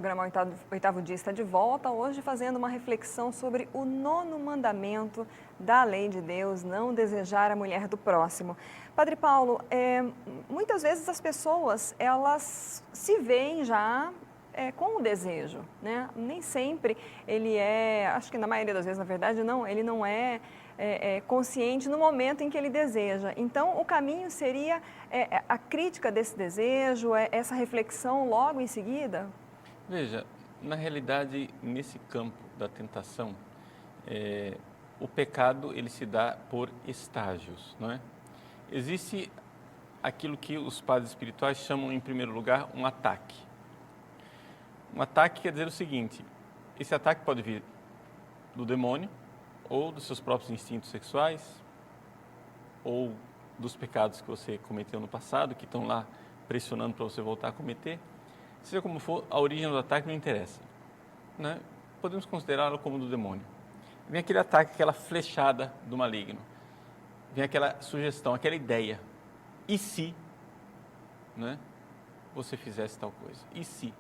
programa Oitavo Dia está de volta, hoje fazendo uma reflexão sobre o 9º mandamento da lei de Deus, não desejar a mulher do próximo. Padre Paulo, muitas vezes as pessoas, elas se veem já com o desejo, né? Nem sempre ele acho que na maioria das vezes, na verdade, não, ele não é consciente no momento em que ele deseja. Então, o caminho seria a crítica desse desejo, essa reflexão logo em seguida? Veja, na realidade, nesse campo da tentação, o pecado ele se dá por estágios, não é? Existe aquilo que os padres espirituais chamam, em primeiro lugar, um ataque. Um ataque quer dizer o seguinte: esse ataque pode vir do demônio, ou dos seus próprios instintos sexuais, ou dos pecados que você cometeu no passado, que estão lá pressionando para você voltar a cometer. Seja como for, a origem do ataque não interessa, né? Podemos considerá-lo como do demônio. Vem aquele ataque, aquela flechada do maligno. Vem aquela sugestão, aquela ideia. E se, né, você fizesse tal coisa? E se?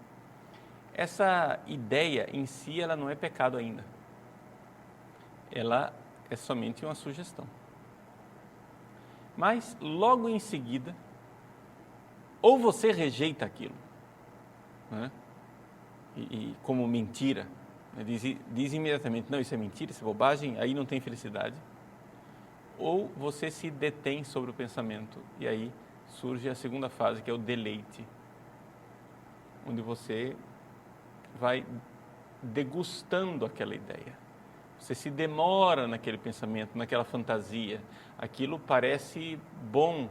Essa ideia em si, ela não é pecado ainda. Ela é somente uma sugestão. Mas, logo em seguida, ou você rejeita aquilo, né? E como mentira, né? Diz imediatamente, não, isso é mentira, isso é bobagem, aí não tem felicidade. Ou você se detém sobre o pensamento, e aí surge a segunda fase, que é o deleite, onde você vai degustando aquela ideia. Você se demora naquele pensamento, naquela fantasia. Aquilo parece bom,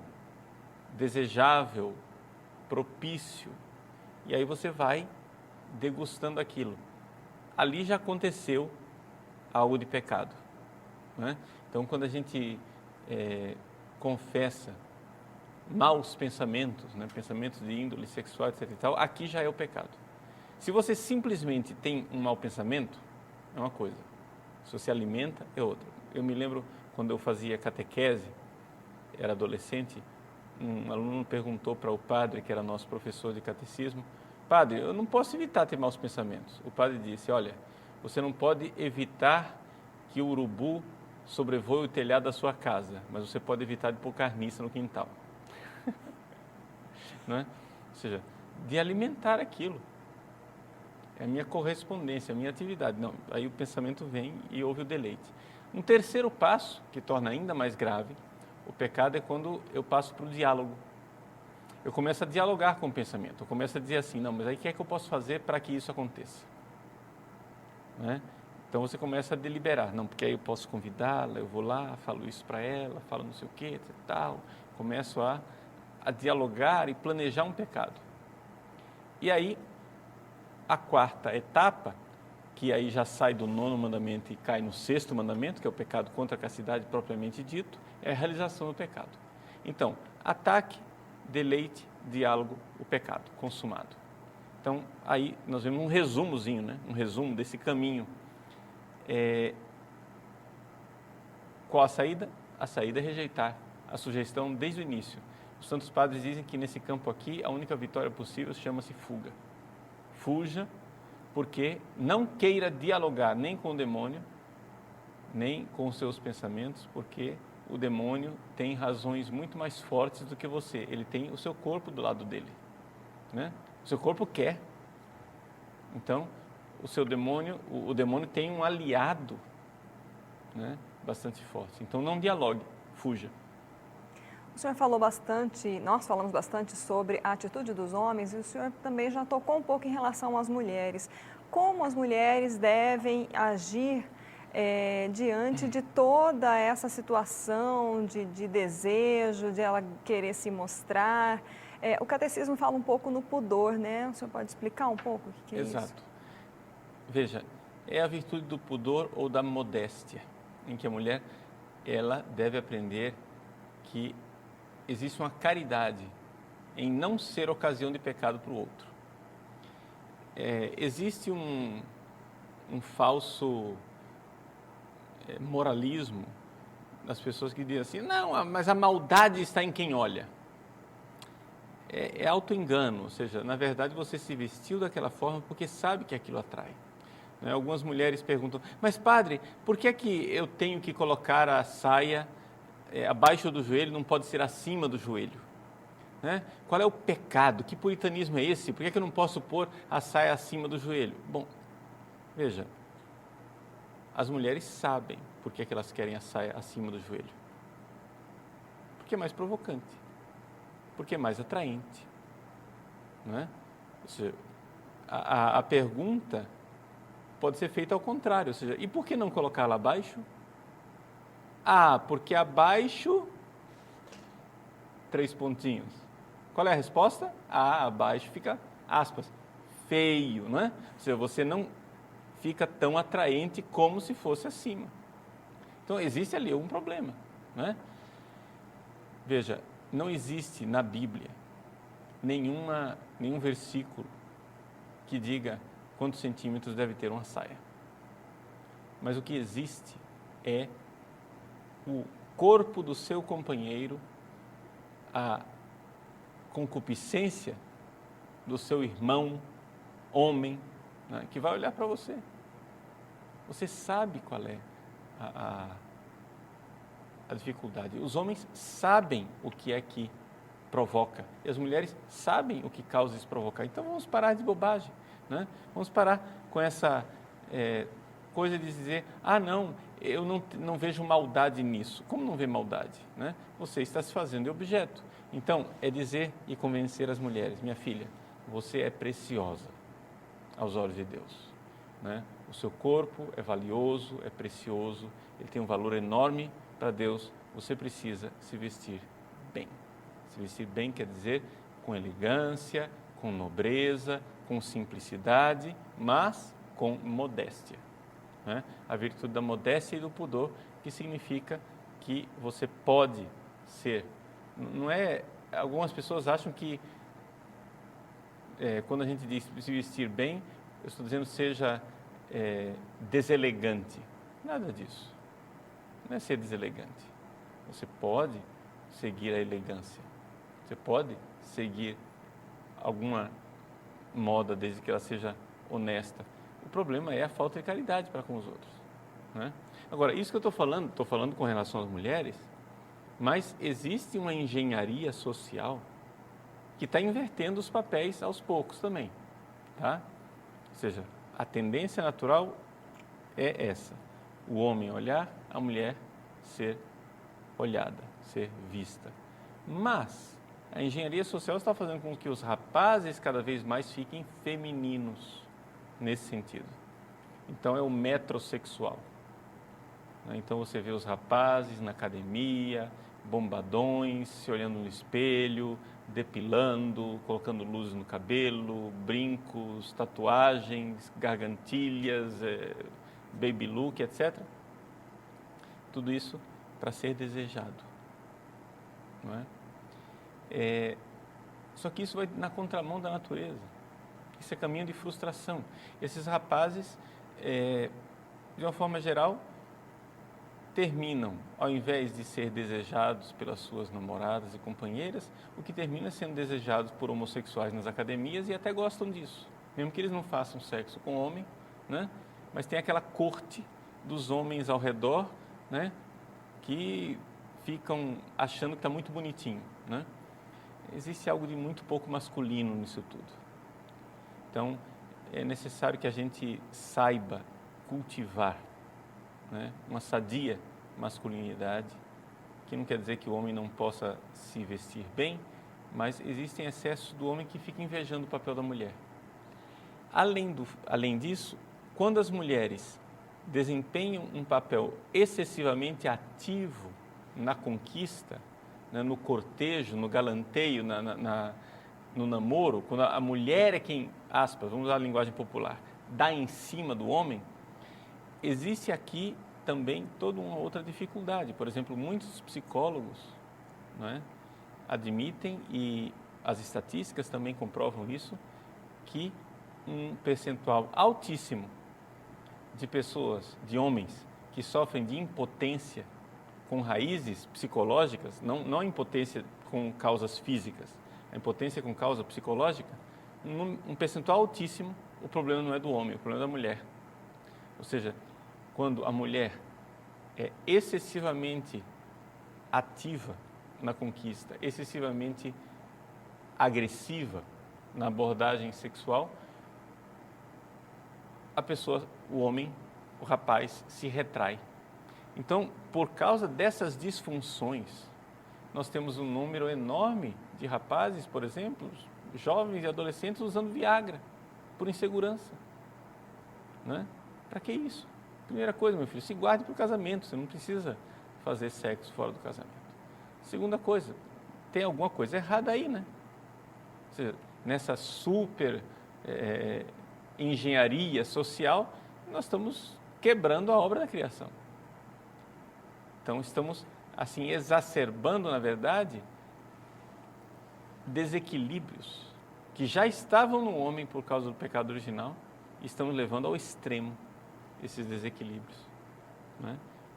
desejável, propício. E aí você vai degustando aquilo. Ali já aconteceu algo de pecado, né? Então, quando a gente confessa maus pensamentos, né, pensamentos de índole sexual, etc. e tal, aqui já é o pecado. Se você simplesmente tem um mau pensamento, é uma coisa. Se você alimenta, é outra. Eu me lembro, quando eu fazia catequese, era adolescente, um aluno perguntou para o padre, que era nosso professor de catecismo: padre, eu não posso evitar ter maus pensamentos. O padre disse: olha, você não pode evitar que o urubu sobrevoe o telhado da sua casa, mas você pode evitar de pôr carniça no quintal. Não é? Ou seja, de alimentar aquilo. É a minha correspondência, a minha atividade. Não, aí o pensamento vem e houve o deleite. Um terceiro passo, que torna ainda mais grave o pecado, é quando eu passo para o diálogo. Eu começo a dialogar com o pensamento. Eu começo a dizer assim: não, mas aí o que é que eu posso fazer para que isso aconteça? Né? Então você começa a deliberar. Não, porque aí eu posso convidá-la, eu vou lá, falo isso para ela, falo não sei o que, tal. Começo a dialogar e planejar um pecado. E aí, a quarta etapa, que aí já sai do 9º mandamento e cai no 6º mandamento, que é o pecado contra a castidade propriamente dito, é a realização do pecado. Então, ataque, deleite, diálogo, o pecado consumado. Então, aí nós vemos um resumozinho, né? Um resumo desse caminho. Qual a saída? A saída é rejeitar a sugestão desde o início. Os santos padres dizem que nesse campo aqui, a única vitória possível chama-se fuga. Fuja, porque não queira dialogar nem com o demônio, nem com os seus pensamentos, porque o demônio tem razões muito mais fortes do que você. Ele tem o seu corpo do lado dele, né? O seu corpo quer. Então, o demônio tem um aliado, né, bastante forte. Então, não dialogue, fuja. O senhor falou bastante, nós falamos bastante sobre a atitude dos homens, e o senhor também já tocou um pouco em relação às mulheres. Como as mulheres devem agir diante de toda essa situação de desejo, de ela querer se mostrar? O catecismo fala um pouco no pudor, né? O senhor pode explicar um pouco o que é isso? Exato. Veja, é a virtude do pudor ou da modéstia, em que a mulher ela deve aprender que existe uma caridade em não ser ocasião de pecado para o outro. Existe um falso moralismo das pessoas que dizem assim: não, mas a maldade está em quem olha. é auto-engano, ou seja, na verdade você se vestiu daquela forma porque sabe que aquilo atrai. Né? Algumas mulheres perguntam, mas padre, por que é que eu tenho que colocar a saia abaixo do joelho, não pode ser acima do joelho? Né? Qual é o pecado? Que puritanismo é esse? Por que é que eu não posso pôr a saia acima do joelho? Bom, veja, as mulheres sabem por que é que elas querem a saia acima do joelho. Porque é mais provocante. Porque é mais atraente, não é? Ou seja, a pergunta pode ser feita ao contrário, ou seja, e por que não colocá-la abaixo? Ah, porque abaixo, 3 pontinhos. Qual é a resposta? Ah, abaixo fica, aspas, feio, não é? Ou seja, você não fica tão atraente como se fosse acima. Então, existe ali um problema, não é? Veja, não existe na Bíblia nenhum versículo que diga quantos centímetros deve ter uma saia. Mas o que existe é o corpo do seu companheiro, a concupiscência do seu irmão, homem, né, que vai olhar para você. Você sabe qual é a dificuldade. Os homens sabem o que é que provoca. E as mulheres sabem o que causa isso provocar. Então vamos parar de bobagem. Né? Vamos parar com essa coisa de dizer, não, eu não vejo maldade nisso. Como não vê maldade? Né? Você está se fazendo de objeto. Então, é dizer e convencer as mulheres, minha filha, você é preciosa aos olhos de Deus. Né? O seu corpo é valioso, é precioso, ele tem um valor enorme para Deus. Você precisa se vestir bem. Se vestir bem quer dizer com elegância, com nobreza, com simplicidade, mas com modéstia. Né? A virtude da modéstia e do pudor, que significa que você pode ser. Não é. Algumas pessoas acham que quando a gente diz se vestir bem, eu estou dizendo seja deselegante. Nada disso. Não é ser deselegante. Você pode seguir a elegância. Você pode seguir alguma moda, desde que ela seja honesta. O problema é a falta de caridade para com os outros. Né? Agora, isso que eu estou falando com relação às mulheres, mas existe uma engenharia social que está invertendo os papéis aos poucos também. Tá? Ou seja, a tendência natural é essa. O homem olhar, a mulher ser olhada, ser vista. Mas a engenharia social está fazendo com que os rapazes cada vez mais fiquem femininos nesse sentido. Então é o metrosexual. Então você vê os rapazes na academia, bombadões, se olhando no espelho, depilando, colocando luzes no cabelo, brincos, tatuagens, gargantilhas, baby look, etc. Tudo isso para ser desejado. Não é? Só que isso vai na contramão da natureza. Isso é caminho de frustração. Esses rapazes, de uma forma geral, terminam, ao invés de ser desejados pelas suas namoradas e companheiras, o que termina sendo desejados por homossexuais nas academias e até gostam disso. Mesmo que eles não façam sexo com homem, né? Mas tem aquela corte dos homens ao redor, né? Que ficam achando que está muito bonitinho, né? Existe algo de muito pouco masculino nisso tudo. Então, é necessário que a gente saiba cultivar, né, uma sadia masculinidade, que não quer dizer que o homem não possa se vestir bem, mas existem excessos do homem que fica invejando o papel da mulher. Além disso, quando as mulheres desempenham um papel excessivamente ativo na conquista, né, no cortejo, no galanteio, no namoro, quando a mulher é quem, aspas, vamos usar a linguagem popular, dá em cima do homem, existe aqui também toda uma outra dificuldade. Por exemplo, muitos psicólogos, não é, admitem, e as estatísticas também comprovam isso, que um percentual altíssimo de pessoas, de homens, que sofrem de impotência com raízes psicológicas, não impotência com causas físicas, a impotência com causa psicológica, um percentual altíssimo, o problema não é do homem, o problema é da mulher. Ou seja, quando a mulher é excessivamente ativa na conquista, excessivamente agressiva na abordagem sexual, a pessoa, o homem, o rapaz, se retrai. Então, por causa dessas disfunções, nós temos um número enorme de rapazes, por exemplo, jovens e adolescentes usando Viagra, por insegurança. Né? Para que isso? Primeira coisa, meu filho, se guarde para o casamento, você não precisa fazer sexo fora do casamento. Segunda coisa, tem alguma coisa errada aí, né? Ou seja, nessa super engenharia social, nós estamos quebrando a obra da criação. Então, estamos, assim, exacerbando, na verdade, desequilíbrios que já estavam no homem por causa do pecado original e estamos levando ao extremo esses desequilíbrios. Né?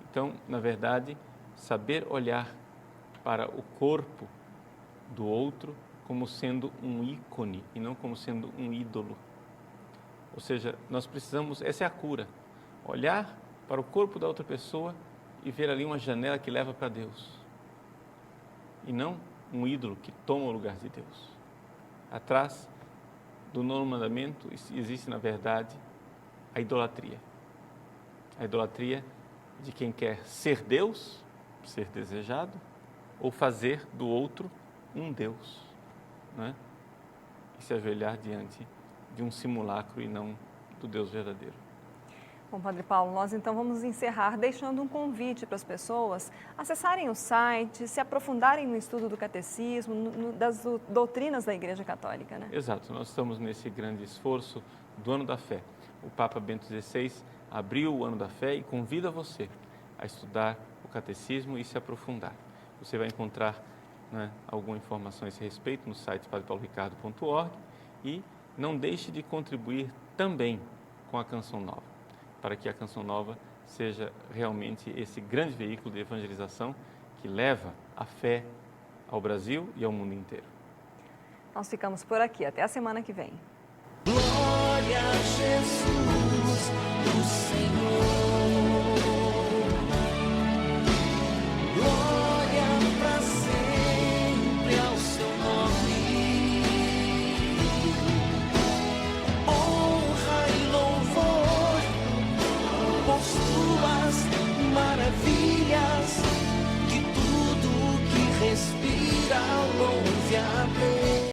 Então, na verdade, saber olhar para o corpo do outro como sendo um ícone e não como sendo um ídolo. Ou seja, nós precisamos, essa é a cura, olhar para o corpo da outra pessoa e ver ali uma janela que leva para Deus. E não um ídolo que toma o lugar de Deus. Atrás do nono mandamento existe, na verdade, a idolatria. A idolatria de quem quer ser Deus, ser desejado, ou fazer do outro um Deus. Né? E se ajoelhar diante de um simulacro e não do Deus verdadeiro. Bom, Padre Paulo, nós então vamos encerrar deixando um convite para as pessoas acessarem o site, se aprofundarem no estudo do catecismo, das doutrinas da Igreja Católica, né? Exato, nós estamos nesse grande esforço do Ano da Fé. O Papa Bento XVI abriu o Ano da Fé e convida você a estudar o catecismo e se aprofundar. Você vai encontrar, né, alguma informação a esse respeito no site padrepauloricardo.org e não deixe de contribuir também com a Canção Nova, para que a Canção Nova seja realmente esse grande veículo de evangelização que leva a fé ao Brasil e ao mundo inteiro. Nós ficamos por aqui. Até a semana que vem. Glória a Jesus, o Senhor.